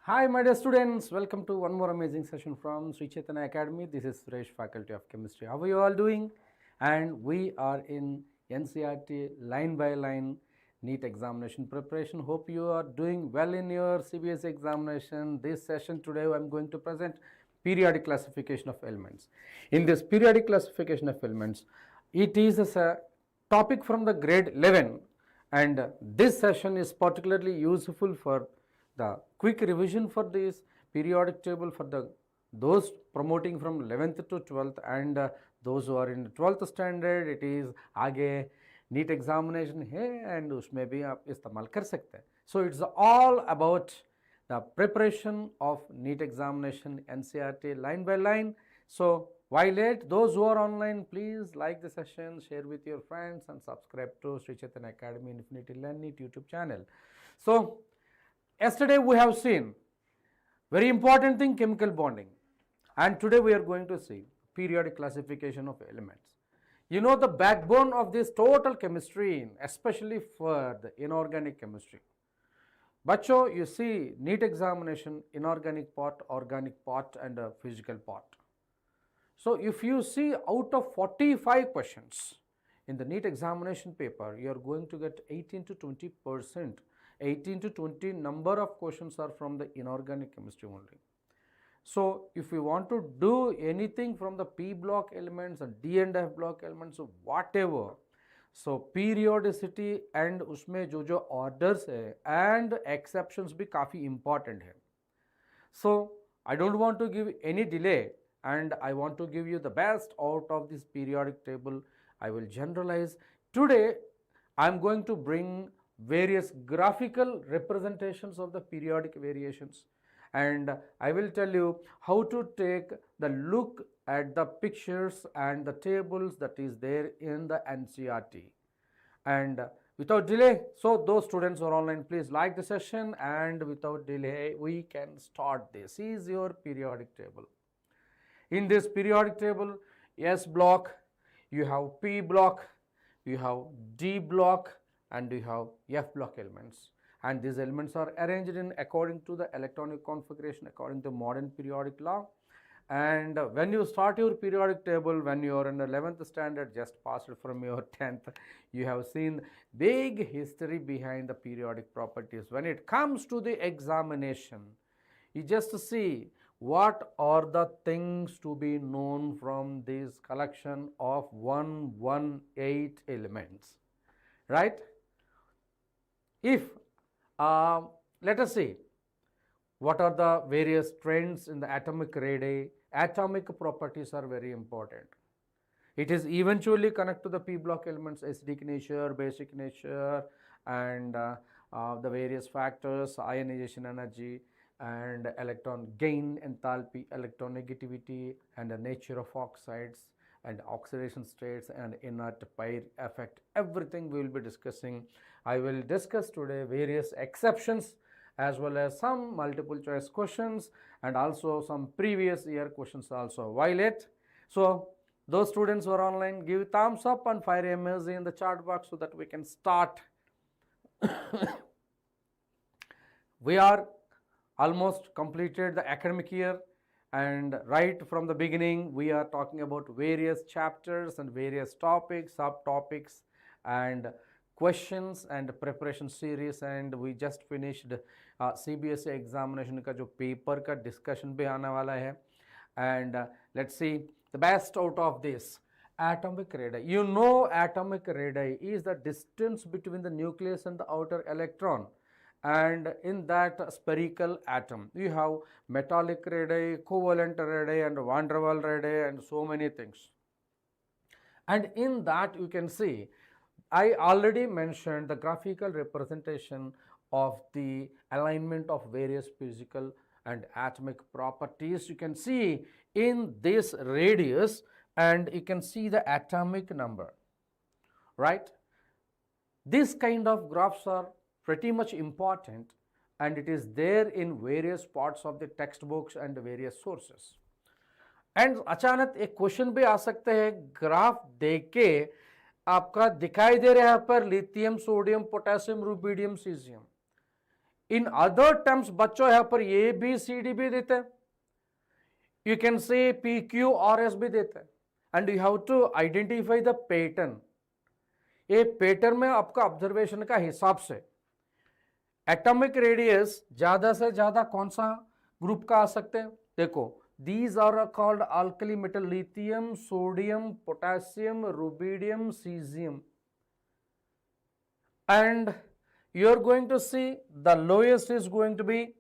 Hi, my dear students. Welcome to one more amazing session from Sri Chaitanya Academy. This is Suresh, Faculty of Chemistry. How are you all doing? And we are in NCERT line by line NEET examination preparation. Hope you are doing well in your CBSE examination. This session today I am going to present periodic classification of elements. In this periodic classification of elements, it is a topic from the grade 11, and this session is particularly useful for the quick revision for this periodic table for those promoting from 11th to 12th and those who are in 12th standard. It is आगे NEET examination है and उसमें भी आप इस्तेमाल कर सकते हैं. So it's all about the preparation of NEET examination NCERT line by line. So why late? Those who are online, please like the session, share with your friends and subscribe to Sri Chaitanya Academy Infinity Learn NEET YouTube channel. So yesterday we have seen very important thing, chemical bonding, and today we are going to see periodic classification of elements. You know the backbone of this total chemistry, especially for the inorganic chemistry. Bacho, you see NEET examination, inorganic part, organic part and a physical part. So if you see out of 45 questions in the NEET examination paper, you are going to get 18 to 20%. 18 to 20 number of questions are from the inorganic chemistry only. So if you want to do anything from the P block elements and D and F block elements, so whatever, so periodicity and उसमें जो orders है and exceptions भी काफ़ी important है. So I don't want to give any delay and I want to give you the best out of this periodic table. I will generalize. Today I am going to bring various graphical representations of the periodic variations, and I will tell you how to take the look at the pictures and the tables that is there in the NCERT. And without delay, so those students who are online, please like the session, and without delay we can start. This is your periodic table. In this periodic table, S block, you have P block, you have D block, and you have F block elements, and these elements are arranged in according to the electronic configuration according to modern periodic law. And when you start your periodic table, when you are in the 11th standard, just passed from your 10th, you have seen big history behind the periodic properties. When it comes to the examination, you just see what are the things to be known from this collection of 118 elements, right? If let us see what are the various trends in the atomic radii. Atomic properties are very important. It is eventually connected to the P block elements, acidic nature, basic nature, and the various factors, ionization energy and electron gain enthalpy, electronegativity, and the nature of oxides and oxidation states and inert pair effect. Everything we will be discussing. I will discuss today various exceptions as well as some multiple choice questions and also some previous year questions also. Why late? So those students who are online, give thumbs up and fire emoji in the chat box so that we can start. We are almost completed the academic year, and right from the beginning we are talking about various chapters and various topics, subtopics and questions and preparation series, and we just finished CBSE examination का जो paper का discussion भी आने वाला है. And let's see the best out of this. Atomic radii. You know atomic radii is the distance between the nucleus and the outer electron, and in that spherical atom you have metallic radii, covalent radii and van der Waals radii and so many things. And in that you can see, I already mentioned the graphical representation of the alignment of various physical and atomic properties. You can see in this radius and you can see the atomic number, right? This kind of graphs are pretty much important, and it is there in various parts of the textbooks and various sources. And अचानक एक question भी आ सकता है, graph देख के आपका दिखाई दे रहा है पर lithium, sodium, potassium, rubidium, caesium. In other terms बच्चों यहाँ पर A B C D भी देते हैं, you can say P Q R S भी देते हैं, and you have to identify the pattern. ये पैटर्न में आपका ऑब्जर्वेशन का हिसाब से एटॉमिक रेडियस ज्यादा से ज्यादा कौन सा ग्रुप का आ सकते हैं, देखो these are called alkali metal, lithium, sodium, potassium, rubidium, cesium, and you are going to see the lowest is going to be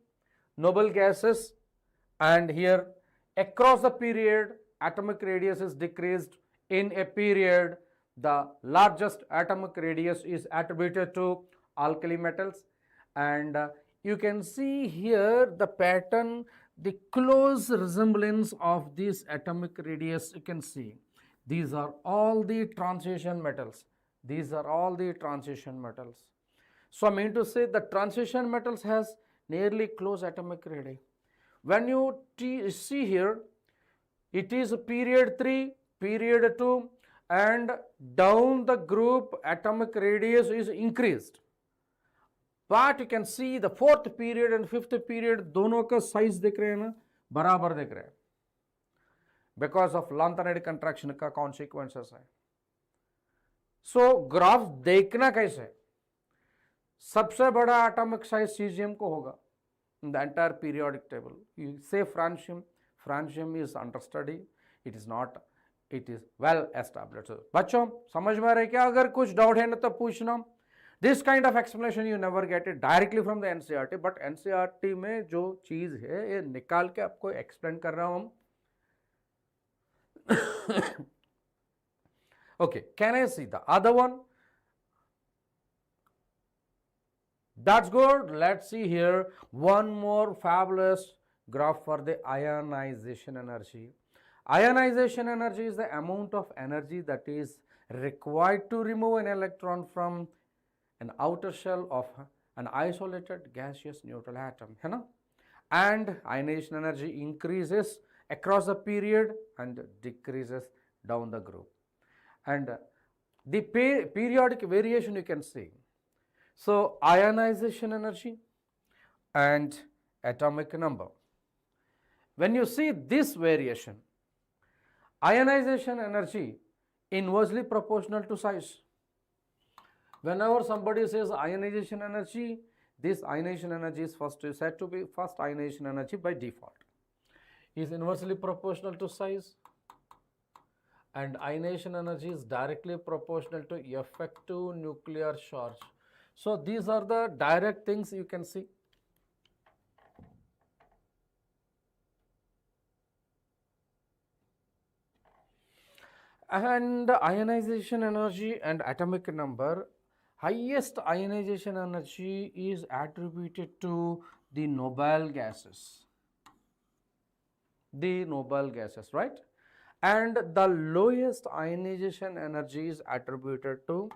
noble gases, and here across the period atomic radius is decreased. In a period the largest atomic radius is attributed to alkali metals, and you can see here the pattern, the close resemblance of this atomic radius. You can see these are all the transition metals, these are all the transition metals. So I mean to say the transition metals has nearly close atomic radii. When you see here, it is period 3, period 2, and down the group atomic radius is increased. But you can see the 4th period and 5th period दोनों का size देख रहे हैं ना, बराबर देख रहे हैं, बिकॉज ऑफ लैंथेनाइड कंट्रैक्शन का कॉन्सिक्वेंसेस है. सो ग्राफ देखना कैसे, सबसे बड़ा एटॉमिक साइज सीजियम को होगा in the entire periodic table. You say francium is under study, it is not, it is well established. So, बच्चों समझ में आ रहा है क्या? अगर कुछ डाउट है ना तो पूछना. This kind of explanation you never get it directly from the NCERT, but NCERT में जो चीज है ये निकाल के आपको एक्सप्लेन कर रहा हूं हम. Okay, can I see the other one? That's good. Let's see here one more fabulous graph for the ionization energy. Ionization energy is the amount of energy that is required to remove an electron from an outer shell of an isolated gaseous neutral atom, है ना? And ionization energy increases across the period and decreases down the group. And the periodic variation you can see. So ionization energy and atomic number. When you see this variation, ionization energy inversely proportional to size. Whenever somebody says ionization energy, this ionization energy is said to be first ionization energy by default. Is inversely proportional to size, and ionization energy is directly proportional to effective nuclear charge. So these are the direct things you can see. And ionization energy and atomic number, highest ionization energy is attributed to the noble gases. The noble gases, right? And the lowest ionization energy is attributed to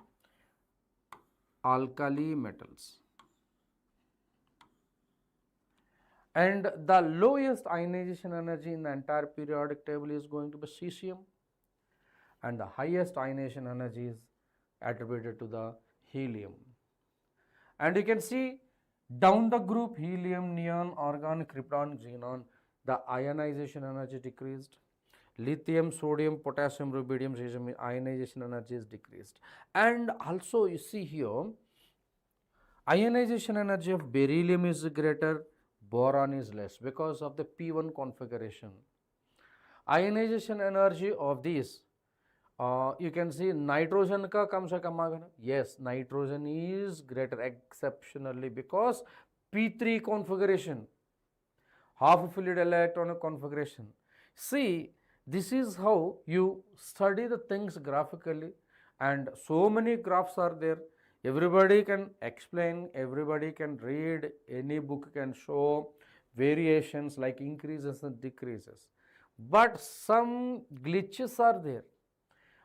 alkali metals. And the lowest ionization energy in the entire periodic table is going to be cesium, and the highest ionization energy is attributed to the helium. And you can see down the group helium, neon, argon, krypton, xenon, the ionization energy decreased. Lithium, sodium, potassium, rubidium, cesium, ionization energy is decreased. And also you see here, ionization energy of beryllium is greater, boron is less because of the P1 configuration. Ionization energy of these, you can see nitrogen का कम से कम आएगा ना. Yes, nitrogen is greater exceptionally because P3 configuration, half fluid electronic configuration. See, this is how you study the things graphically, and so many graphs are there. Everybody can explain, everybody can read, any book can show variations like increases and decreases. But some glitches are there.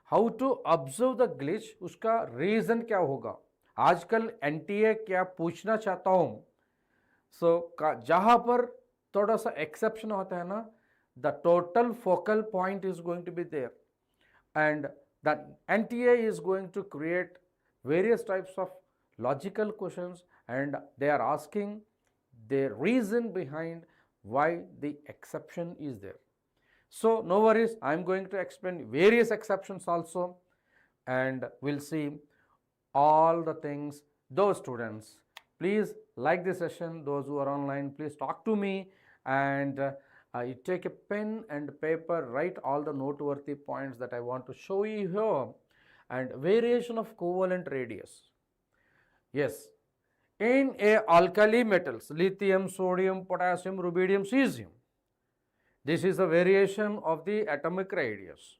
How to observe the glitch, उसका reason क्या होगा? आजकल NTA क्या पूछना चाहता हूँ. So जहाँ पर थोड़ा सा exception होता है ना, the total focal point is going to be there, and the NTA is going to create various types of logical questions, and they are asking the reason behind why the exception is there. So no worries, I am going to explain various exceptions also, and we'll see all the things. Those students, please like this session. Those who are online, please talk to me, and you take a pen and paper, write all the noteworthy points that I want to show you here. And variation of covalent radius. Yes, in a alkali metals, lithium, sodium, potassium, rubidium, cesium, this is a variation of the atomic radius.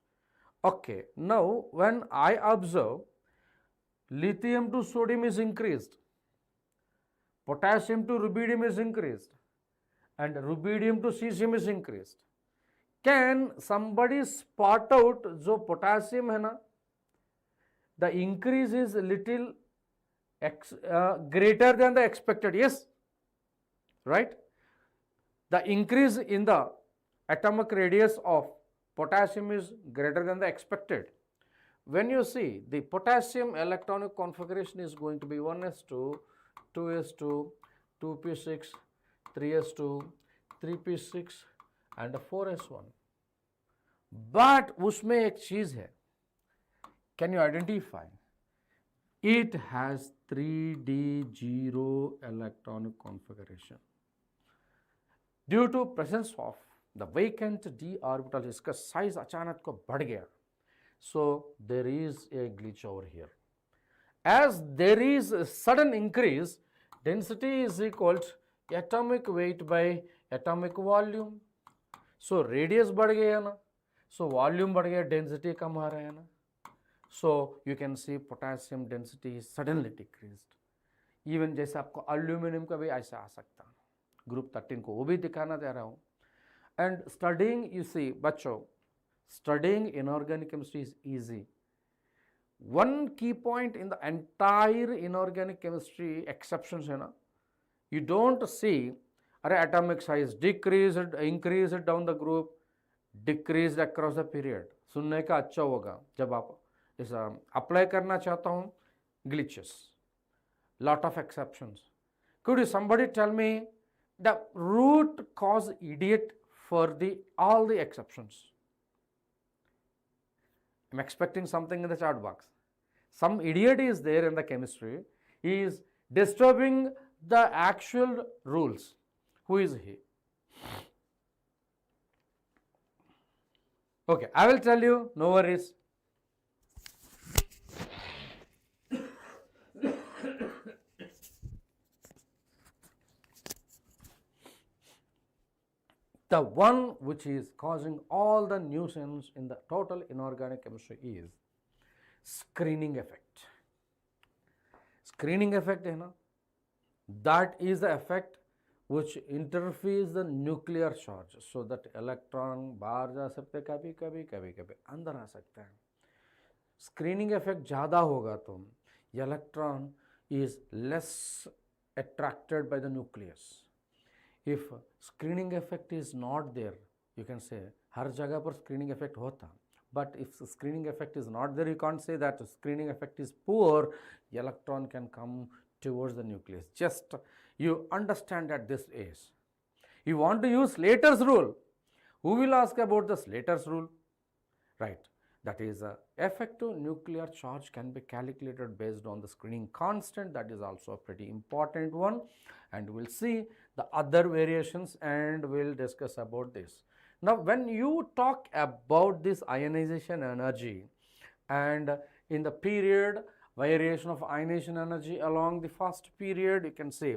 Okay, now when I observe lithium to sodium is increased, potassium to rubidium is increased, and rubidium to cesium is increased, can somebody spot out जो potassium है ना, the increase is little greater than the expected? Yes, right? The increase in the atomic radius of potassium is greater than the expected. When you see the potassium electronic configuration is going to be 1s2, 2s2, 2p6, 3s2, 3p6 and 4s1. But उसमें एक चीज है, can you identify? It has 3d0 electronic configuration. Due to presence of the vacant d orbital, इसका size अचानक को बढ़ गया. So there is a glitch over here. As there is a sudden increase, density is equal to atomic weight by atomic volume. So radius बढ़ गया ना, so volume बढ़ गया, density कम आ रहा है ना. So you can see potassium density is suddenly decreased. Even जैसे आपको aluminum का भी ऐसा आ सकता है. Group 13 को वो भी दिखाना दे रहा हूँ. And studying, you see, बच्चों, studying inorganic chemistry is easy. One key point in the entire inorganic chemistry exceptions है ना, you don't see अरे atomic size decreased, increased down the group, decreased across the period. सुनने का अच्छा होगा जब आप इस अप्लाई करना चाहता हूँ. Glitches, lot of exceptions. Could you somebody tell me the root cause idiot for all the exceptions? I'm expecting something in the chat box. Some idiot is there in the chemistry. He is disturbing the actual rules. Who is he? Okay, I will tell you, no worries. The one which is causing all the nuisance in the total inorganic chemistry is screening effect. Screening effect है ना, that is the effect which interferes the nuclear charge so that electron बाहर जा सकते, कभी कभी अंदर आ सकते हैं. Screening effect ज़्यादा होगा तो electron is less attracted by the nucleus. If screening effect is not there, you can say हर जगह पर screening effect होता. But if screening effect is not there, you can't say that screening effect is poor, electron can come towards the nucleus. Just you understand that this is. You want to use Slater's rule. Who will ask about the Slater's rule? Right. That is effective nuclear charge can be calculated based on the screening constant. That is also a pretty important one, and we'll see the other variations and we'll discuss about this. Now when you talk about this ionization energy and in the period variation of ionization energy along the first period, you can say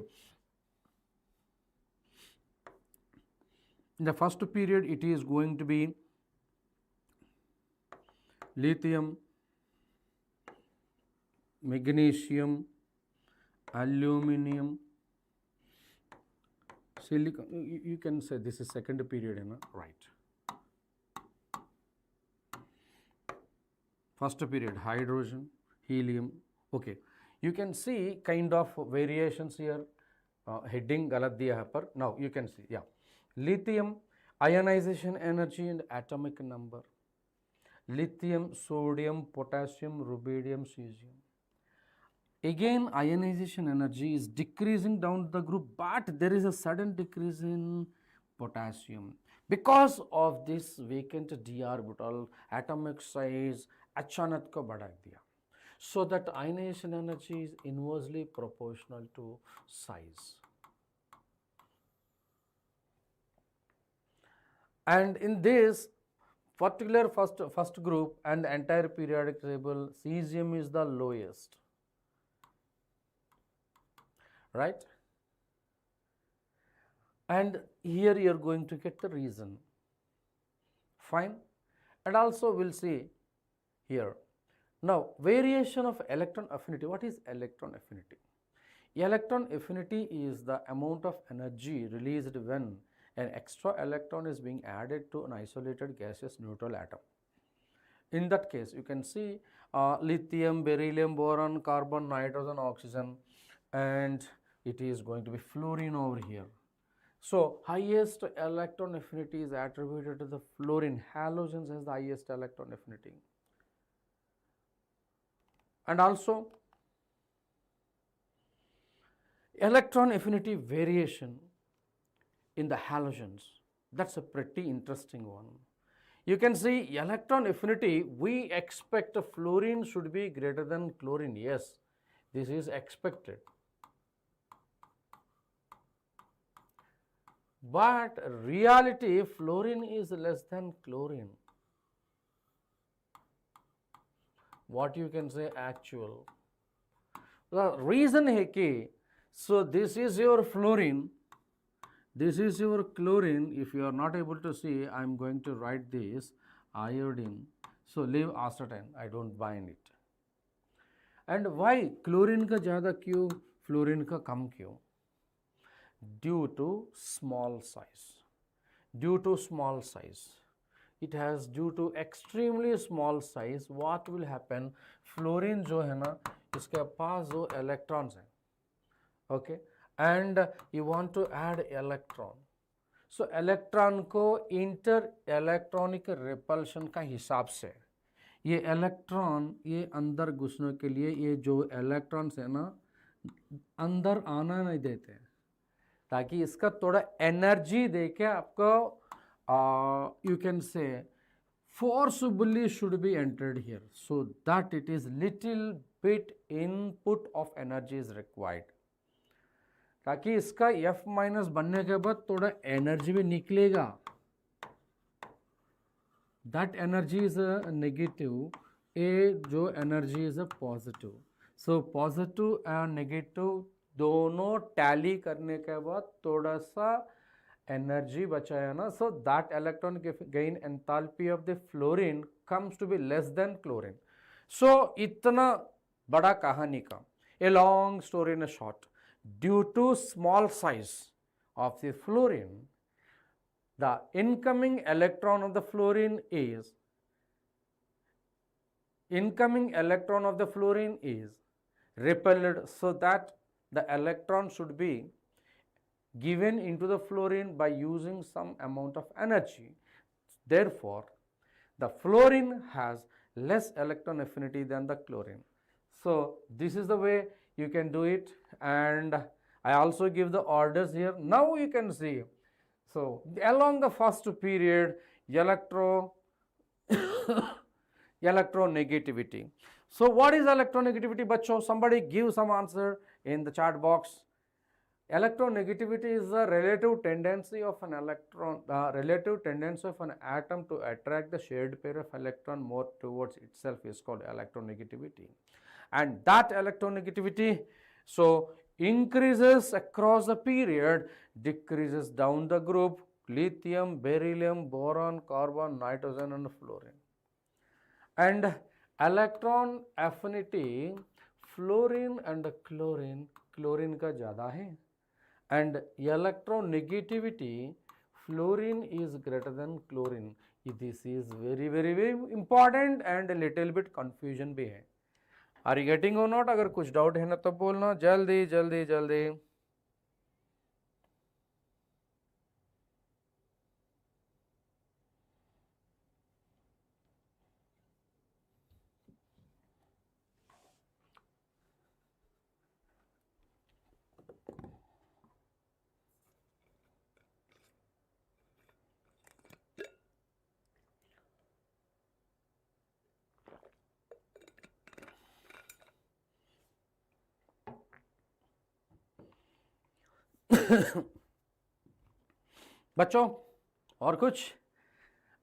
in the first period it is going to be lithium, magnesium, aluminum, silicon. You can say this is second period, right? First period hydrogen, helium. Okay, you can see kind of variations here. Heading galat diya hai par. Now you can see, yeah, lithium, ionization energy and atomic number. Lithium, sodium, potassium, rubidium, cesium. Again, ionization energy is decreasing down the group, but there is a sudden decrease in potassium. Because of this vacant d orbital, atomic size अचानक को बढ़ा दिया. So that ionization energy is inversely proportional to size. And in this particular first group and the entire periodic table, cesium is the lowest, right? And here you are going to get the reason. Fine. And also we will see here. Now, variation of electron affinity. What is electron affinity? Electron affinity is the amount of energy released when an extra electron is being added to an isolated gaseous neutral atom. In that case, you can see lithium, beryllium, boron, carbon, nitrogen, oxygen, and it is going to be fluorine over here. So, highest electron affinity is attributed to the fluorine. Halogens has the highest electron affinity. And also, electron affinity variation in the halogens. That's a pretty interesting one. You can see electron affinity, we expect fluorine should be greater than chlorine. Yes, this is expected. But reality, fluorine is less than chlorine. What you can say actual. The reason है कि, so this is your fluorine, this is your chlorine. If you are not able to see, I am going to write this iodine. So leave acetone, I don't bind it. And why chlorine का ज़्यादा क्यों, fluorine का कम क्यों? Due to small size. Due to small size. It has due to extremely small size. What will happen? Fluorine जो है ना, इसके पास जो electrons हैं, okay, and you want to add electron. So electron को inter electronic repulsion का हिसाब से ये electron ये अंदर घुसने के लिए ये जो electrons है ना अंदर आना नहीं देते हैं, ताकि इसका थोड़ा एनर्जी देके आपको you can say forcibly should be entered here, so that it is little bit input of energy is required, ताकि इसका F माइनस बनने के बाद थोड़ा एनर्जी भी निकलेगा. That energy is a negative, A जो energy is a positive. So positive and negative दोनों टैली करने के बाद थोड़ा सा एनर्जी बचाया ना. So that electron gain enthalpy of the fluorine comes to be less than chlorine. So इतना बड़ा कहानी का, a long story in a short, due to small size of the fluorine, the incoming electron of the fluorine is repelled, so that the electron should be given into the fluorine by using some amount of energy. Therefore, the fluorine has less electron affinity than the chlorine. So this is the way you can do it, and I also give the orders here. Now you can see, so along the first period, electronegativity. So what is electronegativity, बच्चों? Somebody give some answer in the chat box. Electronegativity is the relative tendency of an electron, relative tendency of an atom to attract the shared pair of electron more towards itself is called electronegativity. And that electronegativity, so increases across the period, decreases down the group, lithium, beryllium, boron, carbon, nitrogen and fluorine. And electron affinity, fluorine and chlorine, chlorine का ज़्यादा है, and electronegativity, fluorine is greater than chlorine. This is very very very important and a little bit confusion भी है. Are you getting or not? अगर कुछ doubt है ना तो बोलना जल्दी जल्दी जल्दी. बच्चों और कुछ,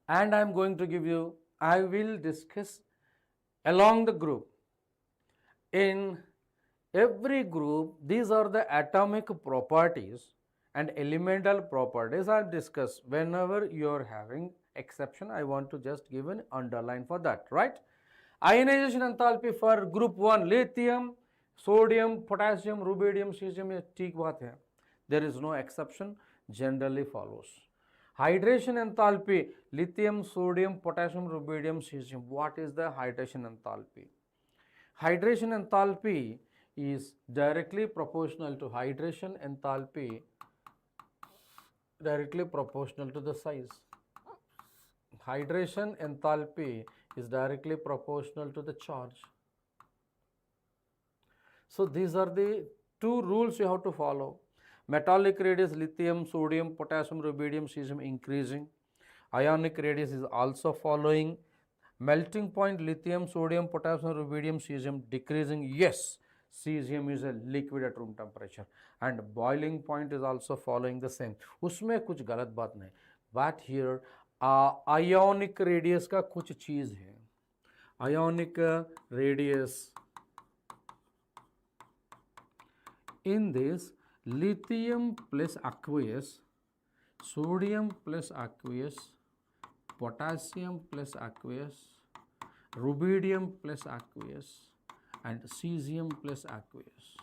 and I am going to give you, I will discuss along the group. In every group, these are the atomic properties and elemental properties I will discuss. Whenever you are having exception, I want to just give an underline for that, right? Ionization enthalpy for group 1, lithium, sodium, potassium, rubidium, cesium, ये ठीक बात है. There is no exception, generally follows. Hydration enthalpy, lithium, sodium, potassium, rubidium, cesium. What is the hydration enthalpy? Hydration enthalpy is directly proportional to hydration enthalpy, directly proportional to the size. Hydration enthalpy is directly proportional to the charge. So these are the two rules you have to follow. Metallic radius, lithium, sodium, potassium, rubidium, cesium increasing. Ionic radius is also following. Melting point, lithium, sodium, potassium, rubidium, cesium decreasing. Yes, cesium is a liquid at room temperature, and boiling point is also following the same. उसमें कुछ गलत बात नहीं. But here ionic radius का कुछ चीज़ है. Ionic radius in this lithium plus aqueous, sodium plus aqueous, potassium plus aqueous, rubidium plus aqueous, and cesium plus aqueous.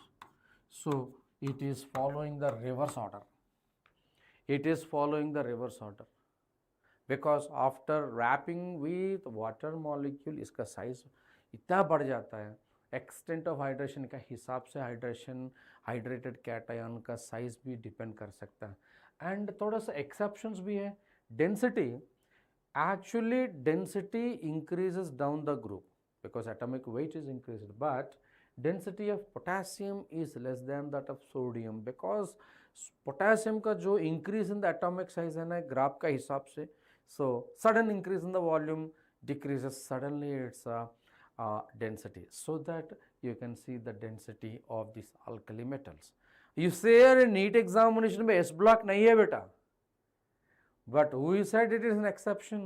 So it is following the reverse order. It is following the reverse order because after wrapping with water molecule, इसका size इतना बढ़ जाता है. Extent of hydration का हिसाब से hydrated cation का size भी डिपेंड कर सकता है. एंड थोड़ा सा एक्सेप्शंस भी है. Density, actually density increases down the group because atomic weight is increased, but density of potassium is less than that of sodium because potassium का जो increase in the atomic size है ना graph का हिसाब से, so sudden increase in the volume decreases suddenly its density, so that you can see the density of these alkali metals. You say in NEET examination में S block नहीं है बेटा, but who said it is an exception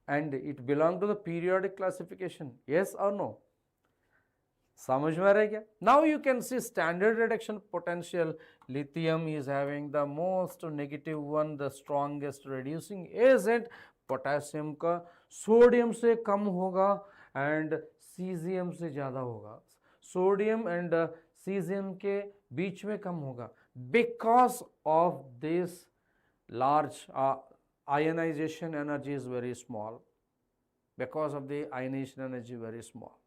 and it belong to the periodic classification? Yes or no? समझ में आ रहा है क्या? Now you can see standard reduction potential. Lithium is having the most negative one, the strongest reducing agent. Potassium का sodium से कम होगा and caesium से ज़्यादा होगा. सोडियम एंड सीजियम के बीच में कम होगा because of this large ionization energy is very small, because of the ionization energy very small,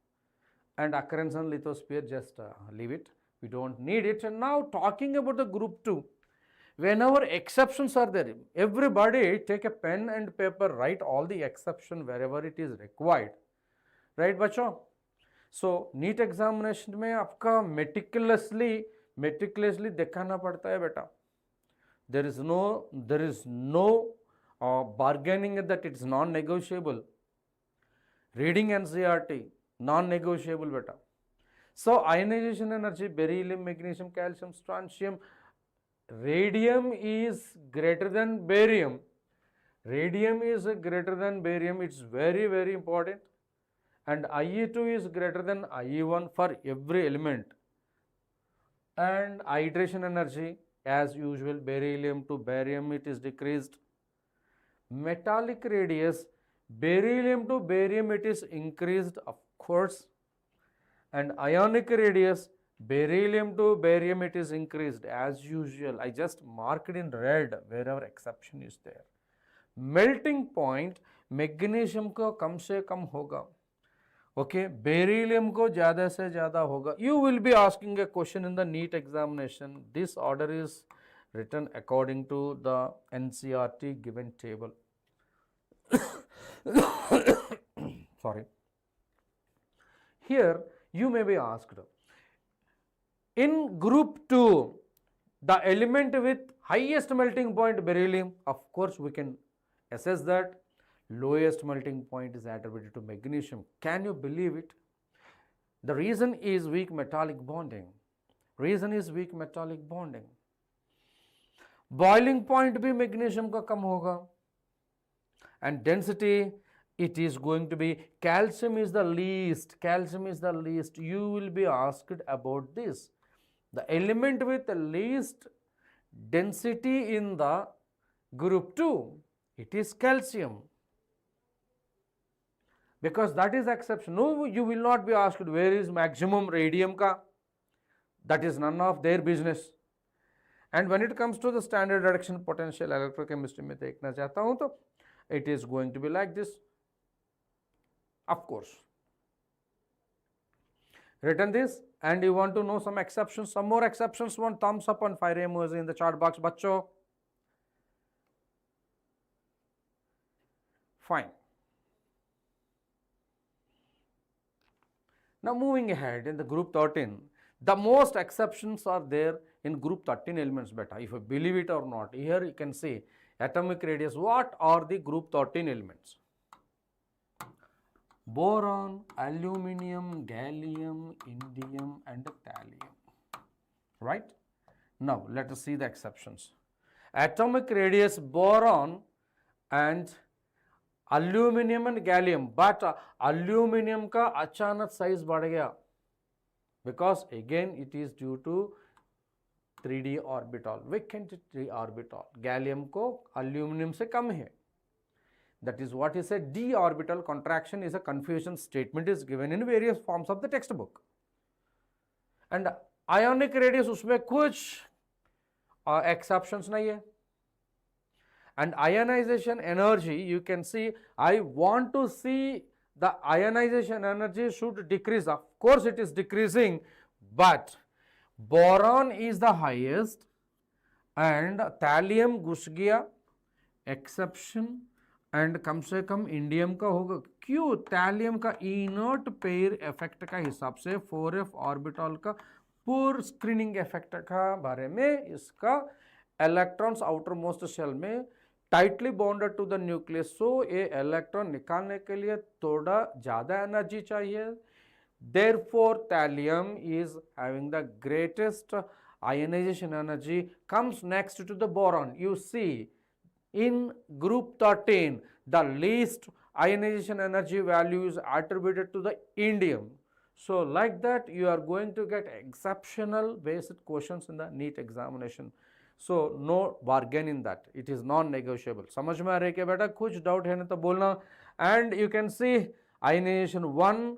and occurrence on lithosphere just leave it, we don't need it. And now talking about the group 2, whenever exceptions are there, everybody take a pen and paper, write all the exception wherever it is required, right बच्चों? So NEET examination में आपका meticulously दिखाना पड़ता है बेटा. There is no bargaining that it is non-negotiable. Reading NCERT non-negotiable beta. So ionization energy, beryllium, magnesium, calcium, strontium, radium is greater than barium. Radium is greater than barium. It's very, very important. And IE2 is greater than IE1 for every element. And hydration energy, as usual, beryllium to barium, it is decreased. Metallic radius, beryllium to barium, it is increased, of course. And ionic radius, beryllium to barium, it is increased as usual. I just marked in red wherever exception is there. Melting point, magnesium को कम से कम होगा. Okay, beryllium को ज़्यादा से ज़्यादा होगा. You will be asking a question in the NEET examination. This order is written according to the NCERT given table. Sorry. Here you may be asked, in group 2, the element with highest melting point beryllium, of course we can assess that. Lowest melting point is attributed to magnesium. Can you believe it? The reason is weak metallic bonding. Boiling point भी magnesium का कम होगा, and density it is going to be calcium is the least, you will be asked about this, the element with the least density in the group 2, it is calcium, because that is exception. No, you will not be asked where is maximum radium ka, that is none of their business. And when it comes to the standard reduction potential electrochemistry में देखना चाहता हूँ तो it is going to be like this, of course. Written this, and you want to know some exceptions, some more exceptions, one thumbs up and 5 emojis in the chat box, bachcho. Fine. Now moving ahead in the group 13, the most exceptions are there in group 13 elements beta, if you believe it or not. Here you can see atomic radius. What are the group 13 elements? Boron, aluminium, gallium, indium and thallium, right? Now let us see the exceptions. Atomic radius boron and aluminium and gallium, but aluminium का अचानक size बढ़ गया, because again it is due to 3d orbital, vacant 3 orbital. Gallium को aluminium से कम है, that is what is a d orbital contraction is a confusion statement is given in various forms of the textbook. And ionic radius उसमें कुछ exceptions नहीं है. And ionization energy, you can see, I want to see the ionization energy should decrease. Of course it is decreasing, but boron is the highest and thallium घुस गया, exception, and कम से कम indium का होगा. क्यों? Thallium का inert pair effect का हिसाब से 4f ऑर्बिटल का पूर स्क्रीनिंग इफेक्ट का बारे में, इसका इलेक्ट्रॉन्स आउटर मोस्ट शेल में tightly bonded to the nucleus, so ये इलेक्ट्रॉन निकालने के लिए थोड़ा ज़्यादा एनर्जी चाहिए. Therefore thallium is having the greatest ionization energy, comes next to the boron. You see in group 13 the least ionization energy value is attributed to the indium. So like that you are going to get exceptional based questions in the NEET examination. So no bargain in that, it is non-negotiable. समझ में आ रही है क्या बेटा? कुछ doubt है ना तो बोलना. And you can see ionization 1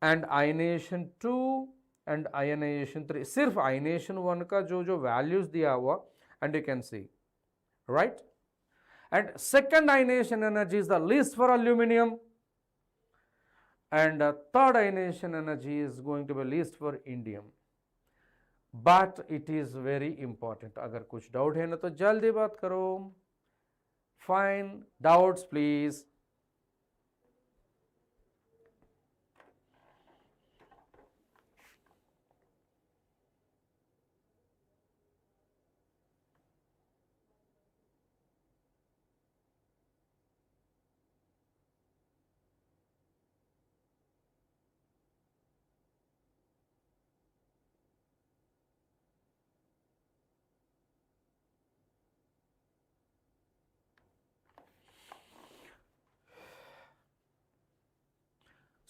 and ionization 2 and ionization 3, सिर्फ ionization 1 का जो values दिया हुआ, and you can see, right? And second ionization energy is the least for aluminium, and third ionization energy is going to be least for indium. But it is very important. अगर कुछ doubt है ना तो जल्दी बात करो. Fine, doubts please.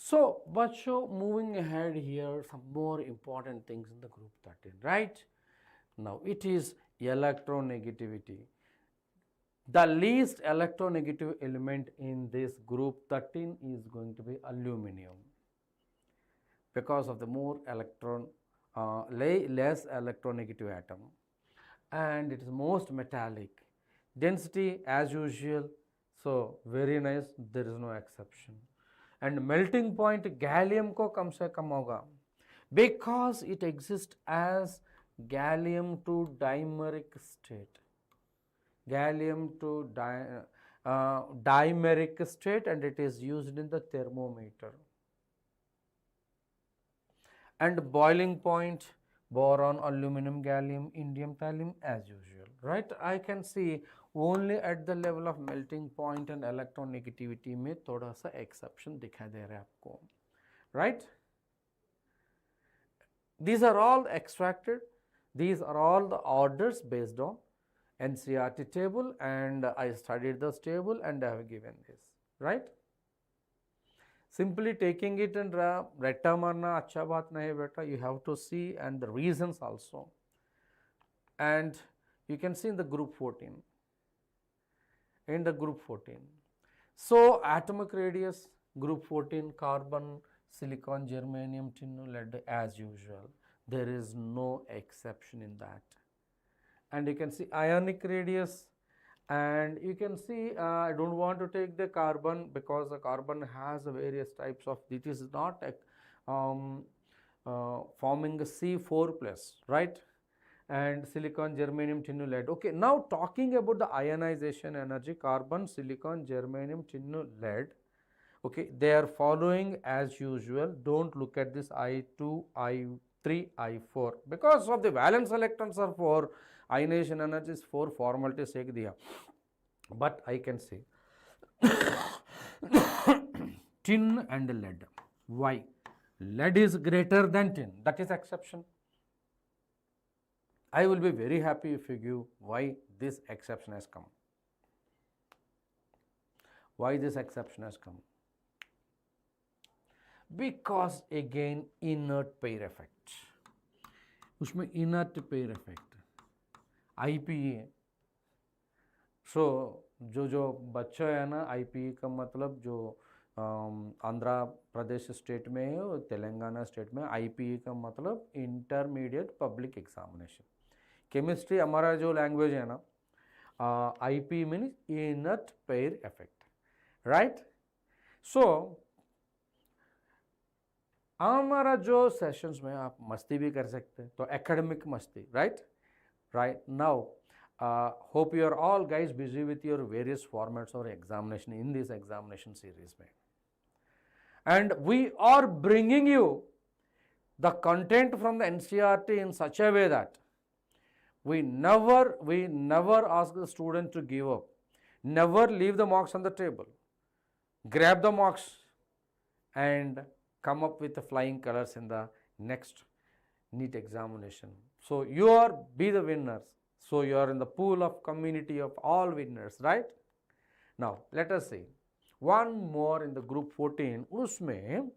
So, Bacho, moving ahead here, some more important things in the group 13, right? Now, it is electronegativity. The least electronegative element in this group 13 is going to be aluminium, because of the more less electronegative atom, and it is most metallic. Density as usual, so very nice, there is no exception. And melting point gallium को कम से कम होगा, because it exists as gallium to dimeric state, gallium to dimeric state, and it is used in the thermometer. And boiling point boron, aluminum, gallium, indium, thallium as usual, right? I can see only at the level of melting point and electronegativity में थोड़ा सा exception दिखाई दे रहा है आपको, right? These are all extracted, these are all the orders based on NCERT table, and I studied this table and I have given this, right? Simply taking it and ratta marna acha baat nahi beta, you have to see and the reasons also. And you can see in the group 14. In the group 14. So atomic radius, group 14, carbon, silicon, germanium, tin, lead as usual. There is no exception in that. And you can see ionic radius, and you can see I don't want to take the carbon because the carbon has various types of, it is not forming a C4 plus, right? And silicon, germanium, tin, lead. Okay, now talking about the ionization energy, carbon, silicon, germanium, tin, lead. Okay, they are following as usual. Don't look at this I2, I3, I4 because of the valence electrons are 4, ionization energy is 4, formality sake diya. But I can say tin and lead. Why? Lead is greater than tin. That is exception. I will be very happy if you give why this exception has come. Why this exception has come? Because again inert pair effect. उसमें inert pair effect IPA. सो जो बच्चा है ना IPA का मतलब जो Andhra Pradesh state में है और तेलंगाना स्टेट में IPA का मतलब इंटरमीडिएट पब्लिक एग्जामिनेशन. केमिस्ट्री हमारा जो लैंग्वेज है ना IP means inert pair effect, right? So हमारा जो सेशंस में आप मस्ती भी कर सकते हैं, तो एकेडमिक मस्ती, right? Right now hope you are all guys busy with your various formats or examination in this examination series mein. And we are bringing you the content from the NCERT in such a way that we never ask the student to give up, never leave the marks on the table, grab the marks and come up with the flying colors in the next NEET examination. So you are be the winners. So you are in the pool of community of all winners, right? Now let us see one more in the group 14. उसमें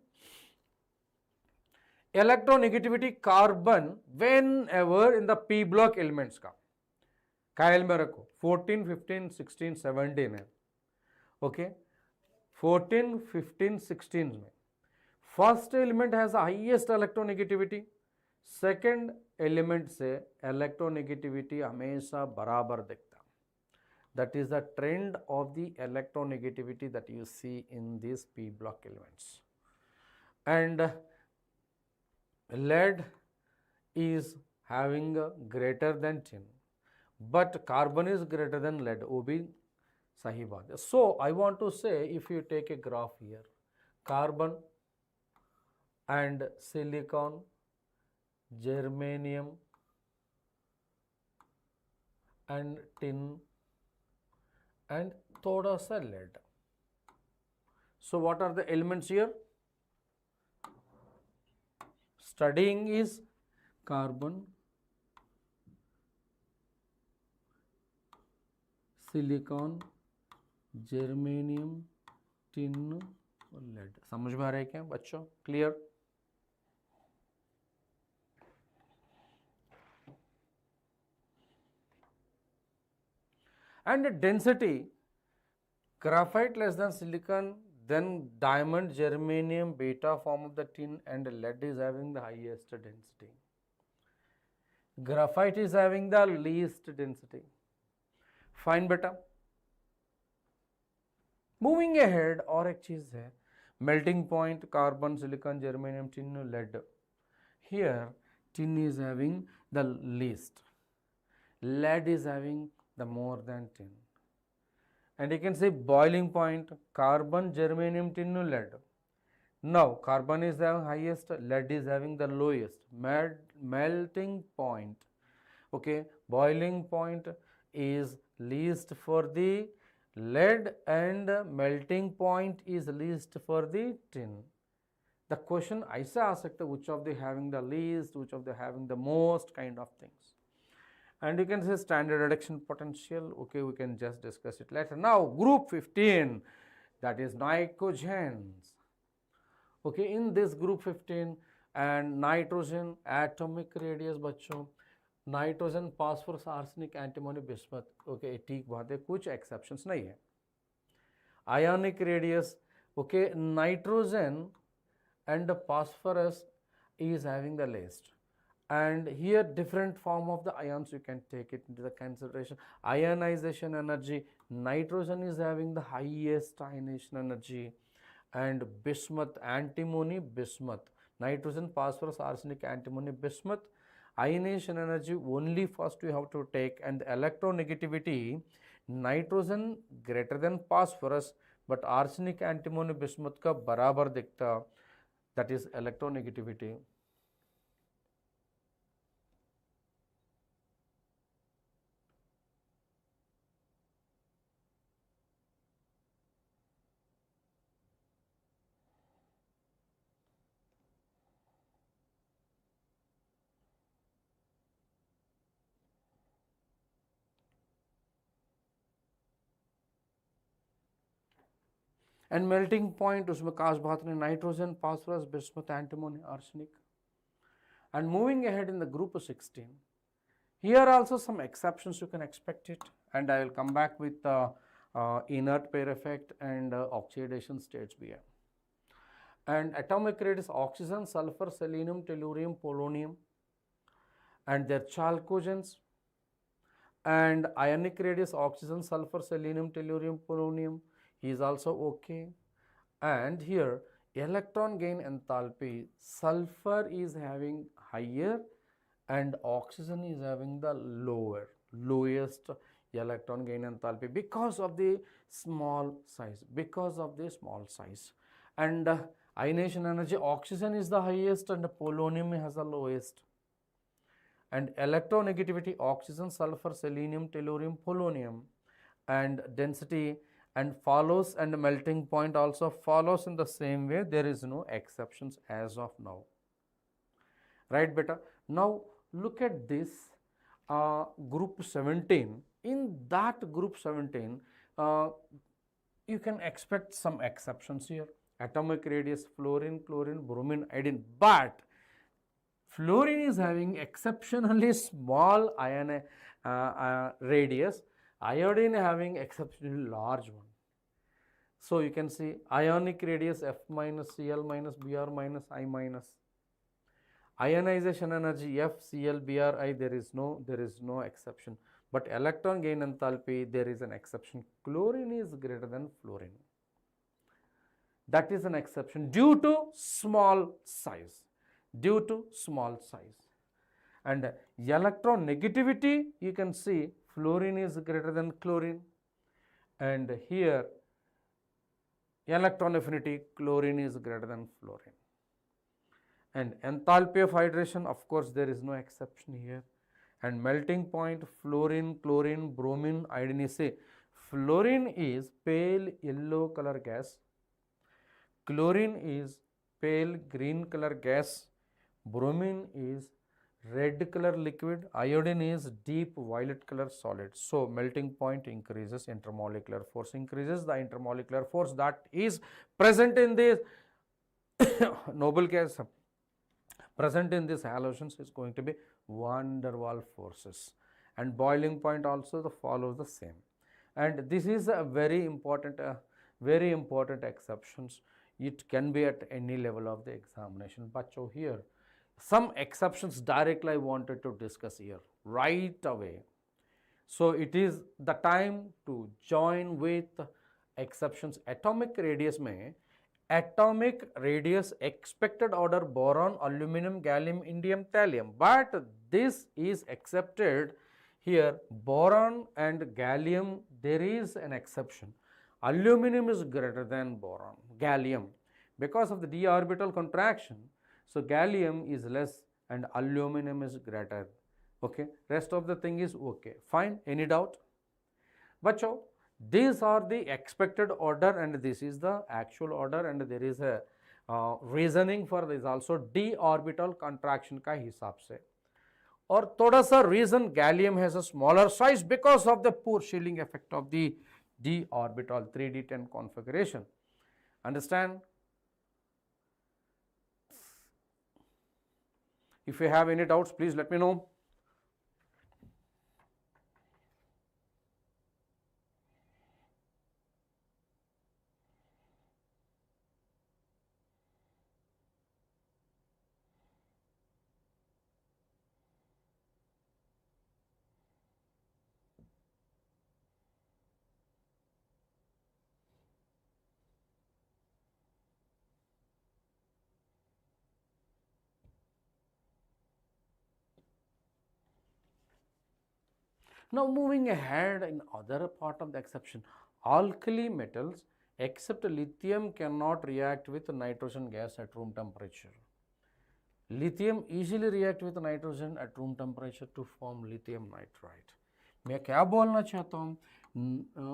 electronegativity carbon whenever in the p block elements का ख्याल में रखो 14, 15, 16, 17 है. Okay, 14, 15, 16 में first element has the highest electronegativity. Second element से electronegativity हमेशा बराबर दिखता. That is the trend of the electronegativity that you see in this p block elements. And lead is having greater than tin, but carbon is greater than lead. वो भी सही बात है. So I want to say, if you take a graph here, carbon and silicon, germanium and tin and thoda sa lead. So what are the elements here? Studying is carbon, silicon, germanium, tin और lead. समझ में आ रहा है क्या बच्चों? Clear? And density, graphite less than silicon, then diamond, germanium, beta form of the tin, and lead is having the highest density. Graphite is having the least density. Fine beta. Moving ahead, और एक चीज है melting point, carbon, silicon, germanium, tin, lead. Here tin is having the least, lead is having the more than tin. And you can say boiling point, carbon, germanium, tin, lead. Now carbon is the highest, lead is having the lowest. Melting point, okay, boiling point is least for the lead and melting point is least for the tin. The question ऐसा आ सकता है, which of the having the least, which of the having the most kind of things. and you can say standard reduction potential. Okay, we can just discuss it later. Now group 15, that is nitrogens. Okay, in this group 15 and nitrogen atomic radius बच्चों, nitrogen phosphorus arsenic antimony bismuth. Okay ठीक बात है, कुछ exceptions नहीं है. Ionic radius, okay nitrogen and phosphorus is having the least, and here different form of the ions you can take it into the consideration. Ionization energy, nitrogen is having the highest ionization energy, and bismuth, antimony, bismuth, nitrogen, phosphorus, arsenic, antimony, bismuth, ionization energy only first we have to take, and electronegativity, nitrogen greater than phosphorus but arsenic, antimony, bismuth का बराबर दिखता, that is electronegativity. And melting point उसमें खास बात नहीं, nitrogen, phosphorus, bismuth, antimony, arsenic. And moving ahead in the group of 16, here also some exceptions you can expect it, and I will come back with inert pair effect and oxidation states here. And atomic radius oxygen, sulfur, selenium, tellurium, polonium, and their chalcogens, and ionic radius oxygen, sulfur, selenium, tellurium, polonium is also okay. And here electron gain enthalpy, sulfur is having higher and oxygen is having the lowest electron gain enthalpy because of the small size, and ionization energy, oxygen is the highest and polonium has the lowest. And electronegativity, oxygen, sulfur, selenium, tellurium, polonium, and density and follows, and melting point also follows in the same way. There is no exceptions as of now, right beta? Now look at this group 17. In that group 17 you can expect some exceptions here. Atomic radius fluorine, chlorine, bromine, iodine, but fluorine is having exceptionally small ion radius, iodine having exceptionally large one. So you can see ionic radius F minus, Cl minus, Br minus, I minus. Ionization energy F, Cl, Br, I, there is no exception. But electron gain enthalpy, there is an exception. Chlorine is greater than fluorine. That is an exception due to small size. And electron negativity, you can see fluorine is greater than chlorine, and here electron affinity, chlorine is greater than fluorine. And enthalpy of hydration, of course there is no exception here. And melting point, fluorine, chlorine, bromine, iodine. Say fluorine is pale yellow color gas, chlorine is pale green color gas, bromine is red color liquid, iodine is deep violet color solid. So melting point increases, intermolecular force increases. The intermolecular force that is present in this noble gas, present in this halogens, is going to be van der Waals forces, and boiling point also follows the same. And this is a very important exceptions. It can be at any level of the examination. But here some exceptions directly I wanted to discuss here right away. So it is the time to join with exceptions. Atomic radius में atomic radius expected order boron, aluminum, gallium, indium, thallium, but this is accepted here. Boron and gallium, there is an exception. Aluminum is greater than boron, gallium, because of the d orbital contraction. So gallium is less and aluminum is greater. Okay, rest of the thing is okay, fine. Any doubt? Bacho, these are the expected order and this is the actual order, and there is a reasoning for this also d orbital contraction का हिसाब से. और थोड़ा सा reason gallium has a smaller size because of the poor shielding effect of the d orbital 3d10 configuration. Understand? If you have any doubts, please let me know. Now moving ahead in other part of the exception, alkali metals except lithium cannot react with nitrogen gas at room temperature. Lithium easily react with nitrogen at room temperature to form lithium nitride. मैं क्या बोलना चाहता हूँ,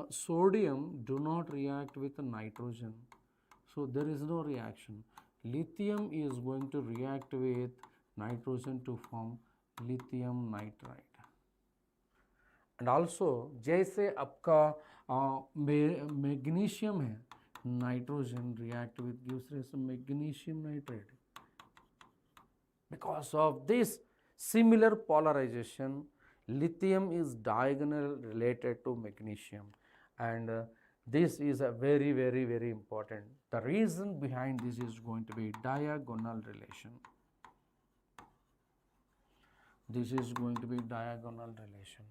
sodium do not react with nitrogen, so there is no reaction. Lithium is going to react with nitrogen to form lithium nitride. And also जैसे आपका magnesium है, nitrogen react with gives rise to magnesium nitrate. Because of this similar polarization, lithium is diagonal related to magnesium, and this is a very important. The reason behind this is going to be diagonal relation. This is going to be diagonal relation.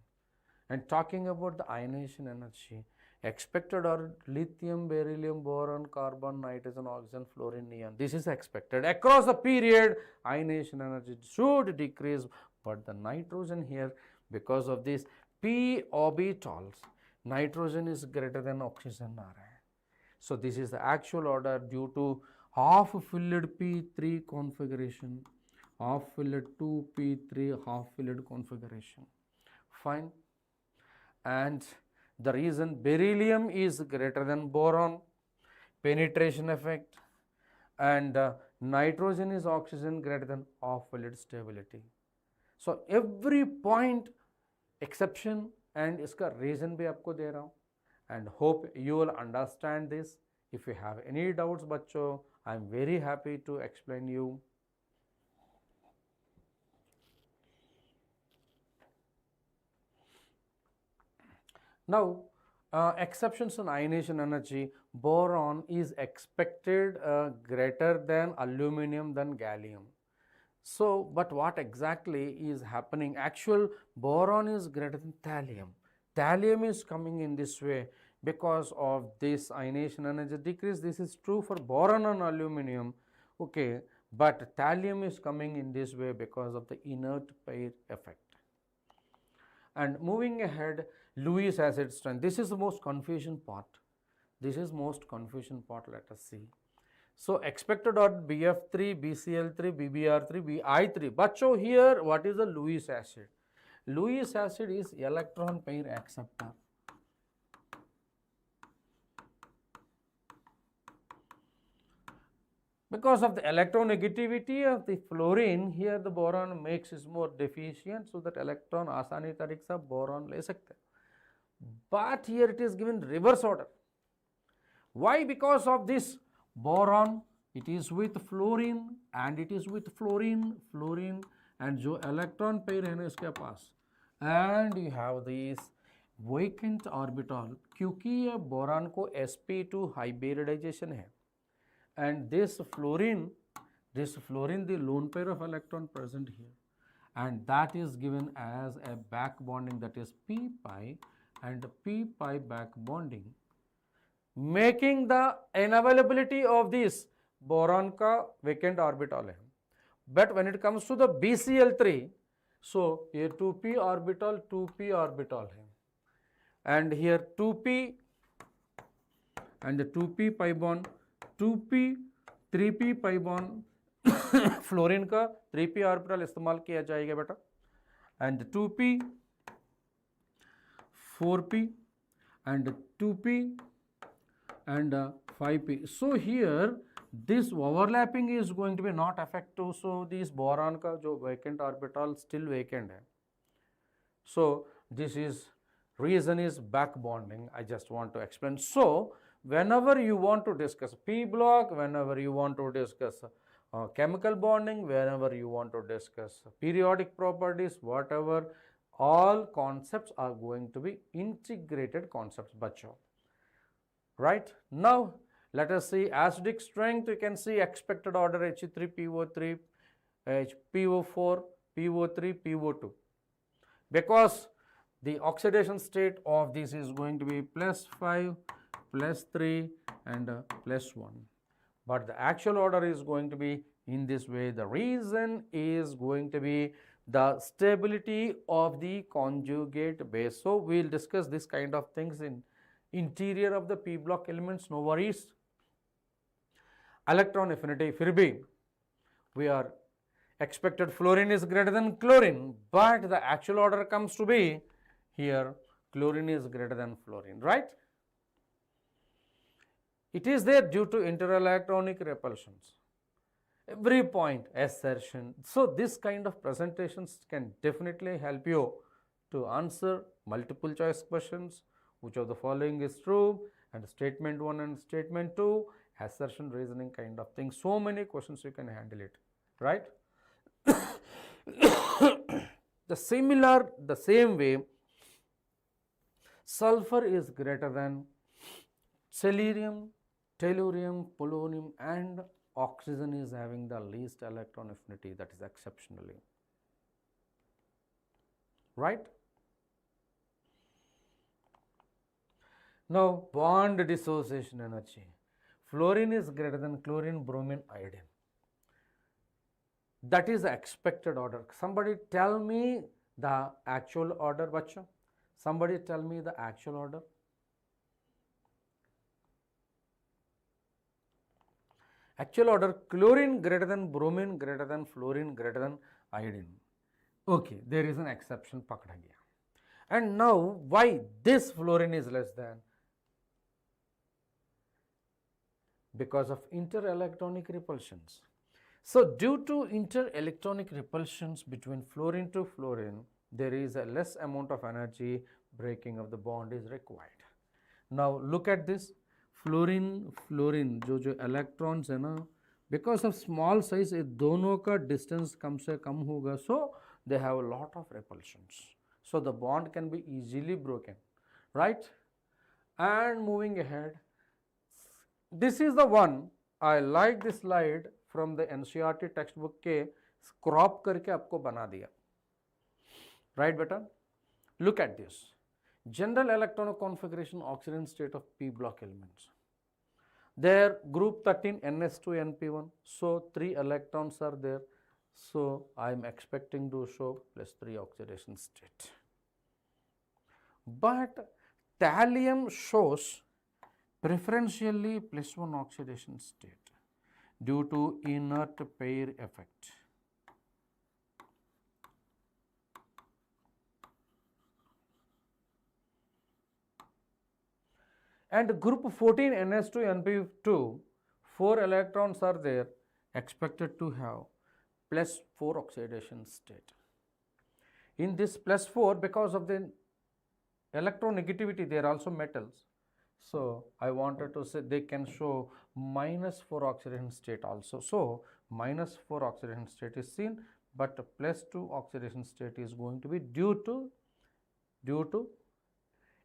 And talking about the ionization energy, expected are lithium, beryllium, boron, carbon, nitrogen, oxygen, fluorine, neon. This is expected. Across the period, ionization energy should decrease, but the nitrogen here, because of this p orbitals, nitrogen is greater than oxygen. So this is the actual order due to half filled P3 configuration, half filled 2P3, half filled configuration. Fine. And the reason beryllium is greater than boron, penetration effect, and nitrogen is oxygen greater than half-filled stability. So every point exception and इसका reason भी आपको दे रहा हूँ, and hope you will understand this. If you have any doubts बच्चों, I am very happy to explain you. Now, exceptions on ionization energy, boron is expected greater than aluminum than gallium. So, but what exactly is happening? Actual boron is greater than thallium. Thallium is coming in this way because of this ionization energy decrease. This is true for boron and aluminum, okay, but thallium is coming in this way because of the inert pair effect. And moving ahead, Lewis acid strength. This is the most confusion part. This is most confusion part. Let us see. So expected are BF3, BCl3, BBr3, BI3. But so here, what is the Lewis acid? Lewis acid is electron pair acceptor. Because of the electronegativity of the fluorine, here the boron makes is more deficient, so that electron आसानी तरीके से boron ले सकते हैं. But here it is given reverse order. Why? Because of this boron, it is with fluorine and it is with fluorine and जो electron pair है ना इसके पास, and you have this vacant orbital, क्योंकि ये boron को sp2 hybridization है, and this fluorine the lone pair of electron present here, and that is given as a back bonding, that is p pi and p pi back bonding, making the unavailability of this boron का vacant orbital है. But when it comes to the BCl3, so here 2p orbital है, and here 2p and 2p pi bond, 2p 3p pi bond fluorine का 3p orbital इस्तेमाल किया जाएगा बेटा, and 2p 4p and 2p and 5p. So here this overlapping is going to be not effective. So this boron ka jo vacant orbital still vacant hai. So this is reason is back bonding. I just want to explain. So whenever you want to discuss p block, whenever you want to discuss chemical bonding, whenever you want to discuss periodic properties, whatever, all concepts are going to be integrated concepts, bacho. Right? Now let us see acidic strength. You can see expected order He3PO3, PO4, PO3, PO2. Because the oxidation state of this is going to be +5, +3 and +1. But the actual order is going to be in this way. The reason is going to be the stability of the conjugate base. So we will discuss this kind of things in interior of the p block elements, no worries. Electron affinity, फिर भी we are expected fluorine is greater than chlorine, but the actual order comes to be here chlorine is greater than fluorine, right? It is there due to interelectronic repulsions. Every point assertion. So this kind of presentations can definitely help you to answer multiple choice questions. Which of the following is true, and statement 1 and statement 2, assertion reasoning kind of thing. So many questions you can handle it, right? The same way, sulfur is greater than selenium, tellurium, polonium, and oxygen is having the least electron affinity, that is exceptionally, right? Now bond dissociation energy, fluorine is greater than chlorine, bromine, iodine. That is the expected order. Somebody tell me the actual order, bacha. Somebody tell me the actual order. Actual order, chlorine greater than bromine, greater than fluorine, greater than iodine. Okay, there is an exception, pakda gaya. And now why this fluorine is less than? Because of interelectronic repulsions. So due to interelectronic repulsions between fluorine to fluorine, there is a less amount of energy breaking of the bond is required. Now look at this, fluorine जो electrons है ना, because of small size ये दोनों का distance कम से कम होगा, so they have a lot of repulsions. So the bond can be easily broken, right? And moving ahead, this is the one, I like this slide from the NCERT textbook के crop करके आपको बना दिया, right beta? Look at this, general electron configuration oxidation state of p block elements. There group 13 NS2 NP1, so 3 electrons are there, so I am expecting to show +3 oxidation state. But thallium shows preferentially +1 oxidation state due to inert pair effect. And group 14 NS2 NP2, 4 electrons are there, expected to have +4 oxidation state. In this +4, because of the electronegativity, they are also metals. So I wanted to say they can show -4 oxidation state also. So -4 oxidation state is seen, but +2 oxidation state is going to be due to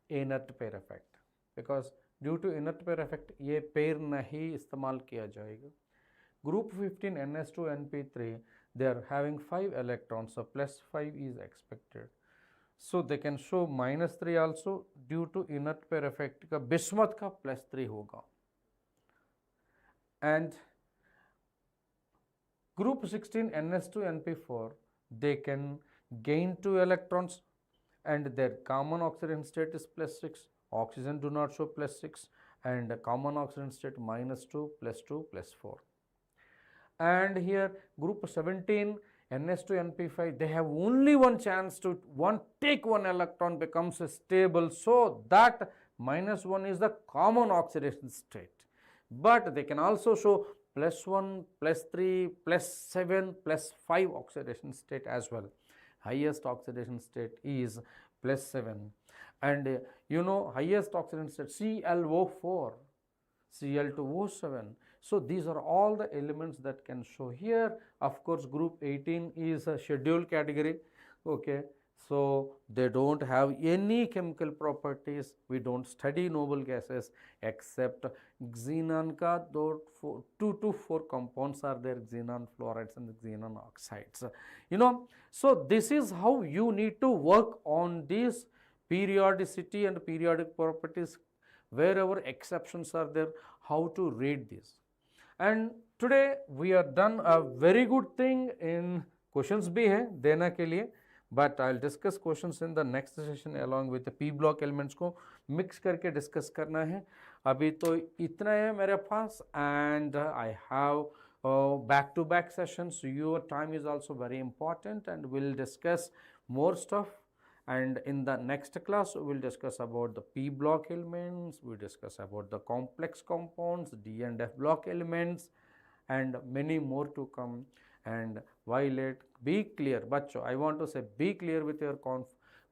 inert pair effect. Because due to inert pair effect, ये pair नहीं इस्तेमाल किया जाएगा. Group 15 NS2 NP3, they are having 5 electrons, so +5 is expected. So they can show -3 also due to inert pair effect का bismuth का +3 होगा. And group 16 NS2 NP4, they can gain 2 electrons and their common oxidation state is +6. Oxygen do not show +6 and common oxidation state -2, +2, +4. And here group 17 NS2 NP5, they have only one chance to take one electron becomes stable, so that -1 is the common oxidation state, but they can also show +1, +3, +7, +5 oxidation state as well. Highest oxidation state is +7, and you know, highest oxidation state ClO4, Cl2O7. So these are all the elements that can show here. Of course, group 18 is a scheduled category. Okay, so they don't have any chemical properties. We don't study noble gases except xenon ka 2 to 4 compounds are there, xenon fluorides and xenon oxides. You know, so this is how you need to work on this periodicity and periodic properties. Wherever exceptions are there, how to read this. And today we are done a very good thing in questions भी है देना के लिए, but I'll discuss questions in the next session along with the P block elements को mix करके discuss करना है. अभी तो इतना है मेरे पास, and I have back to back sessions. Your time is also very important, and we'll discuss more stuff. And in the next class, we will discuss about the P block elements, we will discuss about the complex compounds, D and F block elements, and many more to come. And Violet, be clear, bachcho, I want to say be clear with your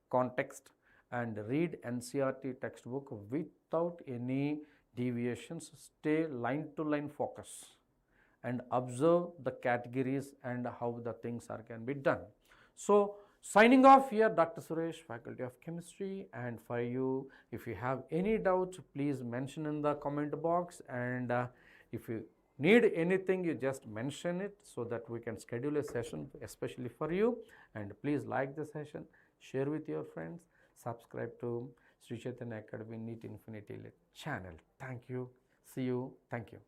context and read NCERT textbook without any deviations. Stay line to line focus and observe the categories and how the things are can be done. So, signing off here, Dr. Suresh, Faculty of Chemistry, and for you, if you have any doubt, please mention in the comment box, and if you need anything, you just mention it so that we can schedule a session especially for you. And please like the session, share with your friends, subscribe to Sri Chaitanya Academy NEET Infinity channel. Thank you. See you. Thank you.